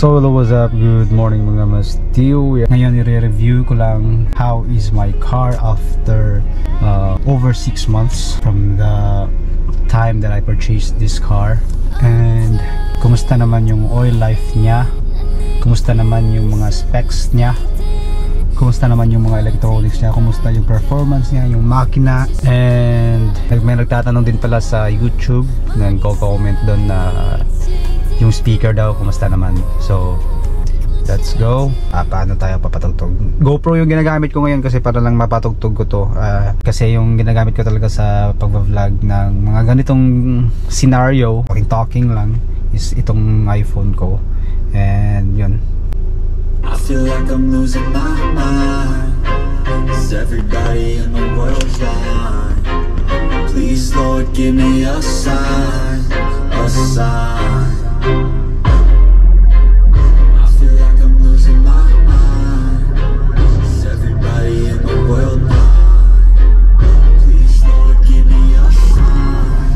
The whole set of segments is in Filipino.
So hello, what's up? Good morning mga Mastiw. Ngayon i-review ko lang how is my car after over 6 months from the time that I purchased this car. And kumusta naman yung oil life niya, kumusta naman yung mga specs niya, kumusta naman yung mga electronics niya, kumusta yung performance niya, yung makina. And may nagtatanong din pala sa YouTube, nagko-comment doon na yung speaker daw, kumusta naman. So let's go. Paano tayo papatugtog? GoPro yung ginagamit ko ngayon kasi para lang mapatugtog ko to. Kasi yung ginagamit ko talaga sa pag-vlog ng mga ganitong scenario, talking lang, is itong iPhone ko. And yun, I feel like I'm losing my mind, 'cause everybody in the world's blind. Please Lord, give me a sign, a sign. I feel like I'm losing my mind, 'cause everybody in the world blind. Please Lord, give me a sign.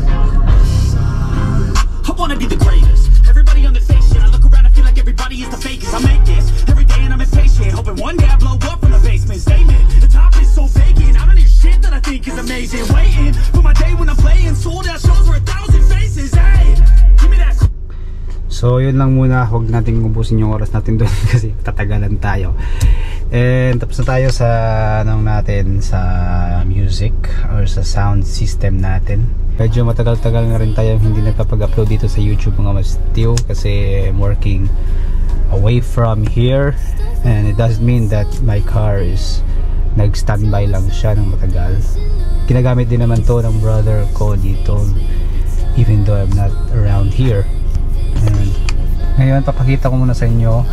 I wanna be the greatest. Everybody on the fake shit. I look around and feel like everybody is the fakest. I make this every day and I'm impatient, hoping one day I blow up from the basement. Statement, the top is so vacant. I don't hear shit that I think is amazing. Waiting for my day when I'm playing sold out shows for 1,000 faces. Hey, give me that. so yun lang muna. Huwag natin ubusin yung oras natin doon kasi tatagalan tayo. And tapos na tayo sa anong natin, sa music or sa sound system natin. Medyo matagal-tagal na rin tayo hindi nagkapag-upload dito sa YouTube mga Mastiw kasi I'm working away from here, and it doesn't mean that my car is nag-standby lang siya ng matagal. Ginagamit din naman to ng brother ko dito even though I'm not around here. And ngayon papakita ko muna sa inyo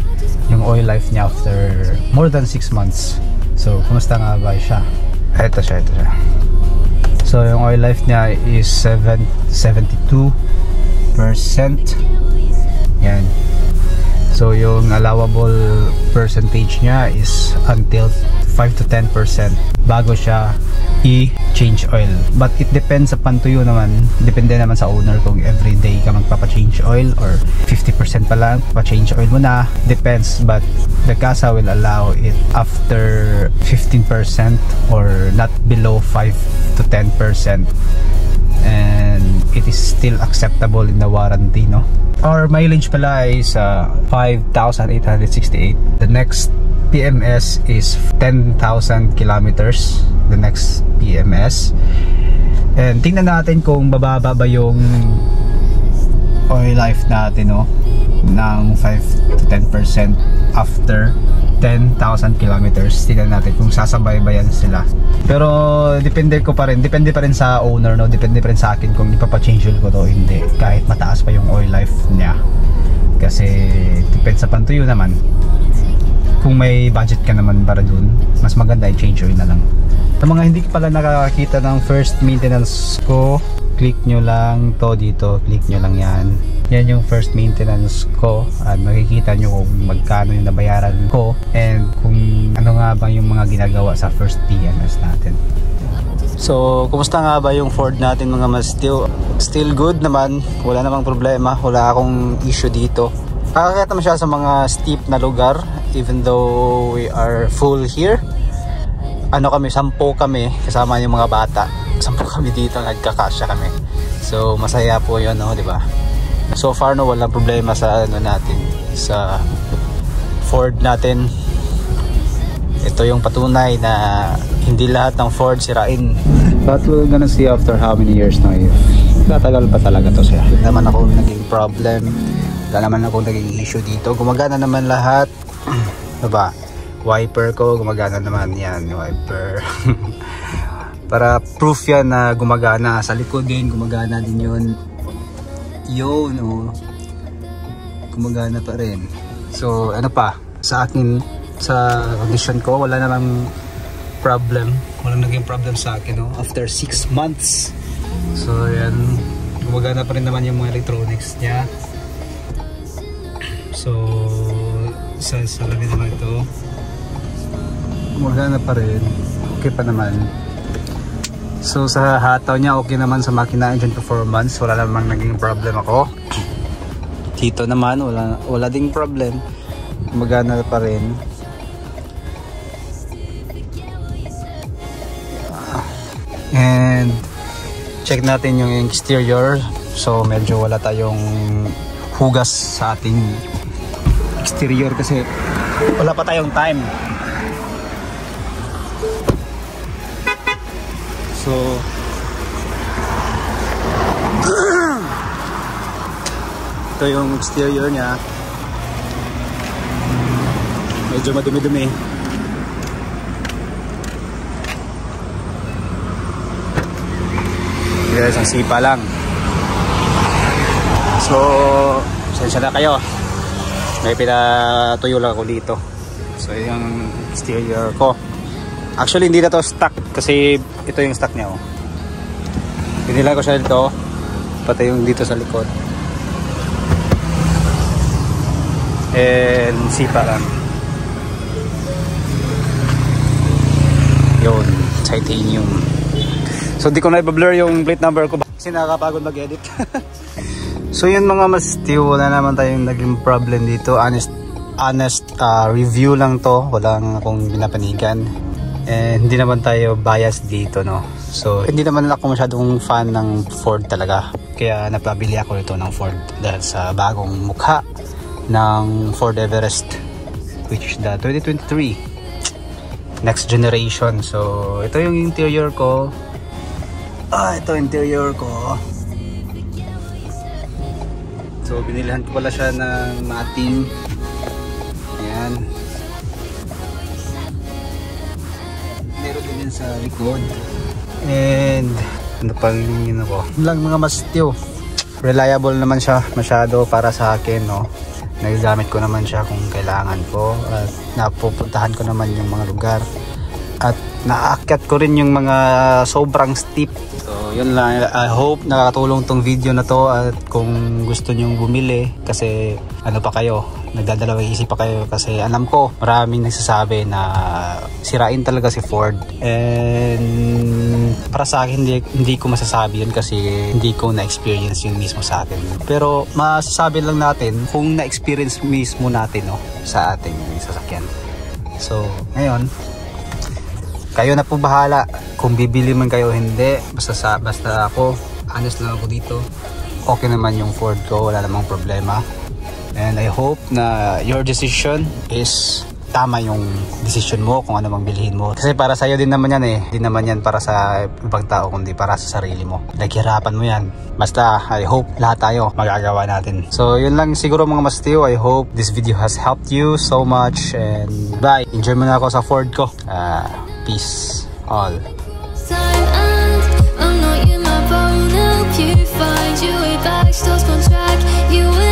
yung oil life niya after more than 6 months. So kumusta nga ba siya? Ito siya. So yung oil life niya is 72%. Yan. So yung allowable percentage niya is until 5 to 10% bago siya i-change oil. But it depends sa pantuyo naman. Depende naman sa owner kung everyday ka magpapa-change oil or 50% pa lang pa-change oil mo na. Depends, but the CASA will allow it after 15% or not below 5 to 10%. And it is still acceptable in the warranty, no? Our mileage pala is 5,868. The next PMS is 10,000 kilometers. The next PMS. And tingnan natin kung bababa ba yung oil life natin, no? Ng 5 to 10% after 10,000 kilometers. Tingnan natin kung sasabay ba yan sila. Pero depende pa rin sa owner, no? Depende pa rin sa akin kung ipapa-change oil ko to o hindi, kahit mataas pa yung oil life niya. Kasi depende sa pantuyo naman. Kung may budget ka naman para dun, mas maganda i-change oil na lang. Sa mga hindi pala nakakita ng first maintenance ko, click nyo lang to dito, click nyo lang yan. Yan yung first maintenance ko at makikita nyo kung magkano yung nabayaran ko and kung ano nga ba yung mga ginagawa sa first PMS natin. So kumusta nga ba yung Ford natin mga Mastiw? Still good naman, wala namang problema, wala akong issue dito. Nakakita naman siya sa mga steep na lugar even though we are full here. Ano kami, 10 kami kasama yung mga bata. 10 kami dito, nagkakasya kami. So masaya po 'yon, no, 'di ba? So far no, walang problema sa ano natin, sa Ford natin. Ito yung patunay na hindi lahat ng Ford sirain. But we're gonna see after how many years na if tatagal pa talaga to siya. Hindi naman ako naging problem, wala naman ako naging issue dito. Gumagana naman lahat. Diba? Wiper ko, gumagana naman yan, wiper. Para proof yan na gumagana. Sa likod din, gumagana din yun. Yun, oh. Gumagana pa rin. So, ano pa? Sa akin, sa condition ko, wala namang problem. Walang naging problem sa akin, oh. After 6 months. So, yan. Gumagana pa rin naman yung mga electronics niya. So, sa labi naman ito. Gumagana pa rin. Okay pa naman. So sa hataw niya okay naman sa makina, engine performance, wala namang naging problem ako. Dito naman wala ding problem, magana pa rin. And check natin yung exterior. So medyo wala tayong hugas sa ating exterior kasi wala pa tayong time. So ito yung exterior niya. Medyo madumi-dumi. Guys, ang sipa lang. So sensya na kayo, may pinatuyo lang ako dito. So yung exterior ko, actually hindi na to stock kasi ito yung stock niya. Pinila ko siya dito, pati yung dito sa likod. And sipa lang. Yun, titanium. So di ko na i-blur yung plate number ko kasi nakakapagod mag-edit. So yun mga mastiw, wala naman tayong naging problem dito. Honest review lang to, walang akong binapanigan. And hindi naman tayo biased dito, no. So hindi naman ako masyadong fan ng Ford talaga. Kaya napabili ako nito ng Ford dahil sa bagong mukha ng Ford Everest, which is the 2023 next generation. So ito yung interior ko. Ito interior ko. So binilhan ko pala siya ng matin. Ayan. Meron din yan sa likod. And ano pang yun ako lang mga mastiw. Reliable naman siya masyado para sa akin, no. Nagagamit ko naman siya kung kailangan ko at napupuntahan ko naman yung mga lugar at naakyat ko rin yung mga sobrang steep. So yun lang, I hope nakakatulong tong video na to at kung gusto nyong bumili kasi ano pa kayo, nagdadalawang isip pa kayo kasi alam ko maraming nagsasabi na sirain talaga si Ford. And para sa akin hindi ko masasabi yun kasi hindi ko na-experience yun mismo sa atin. Pero masasabi lang natin kung na-experience mismo natin, no, sa ating sasakyan. So ngayon, kayo na po bahala kung bibili man kayo hindi. Basta ako, honest lang ako dito. Okay naman yung Ford ko, wala namang problema. And I hope na your decision is tama yung decision mo kung ano mang bilhin mo. Kasi para sa'yo din naman yan eh. Hindi naman yan para sa ibang tao kundi para sa sarili mo. Naghirapan mo yan. Basta I hope lahat tayo magagawa natin. So yun lang siguro mga mastiw. I hope this video has helped you so much. And bye. Enjoy mo na ako sa Ford ko. Peace all. I'm not in my phone, help you find your way back, stars contract you.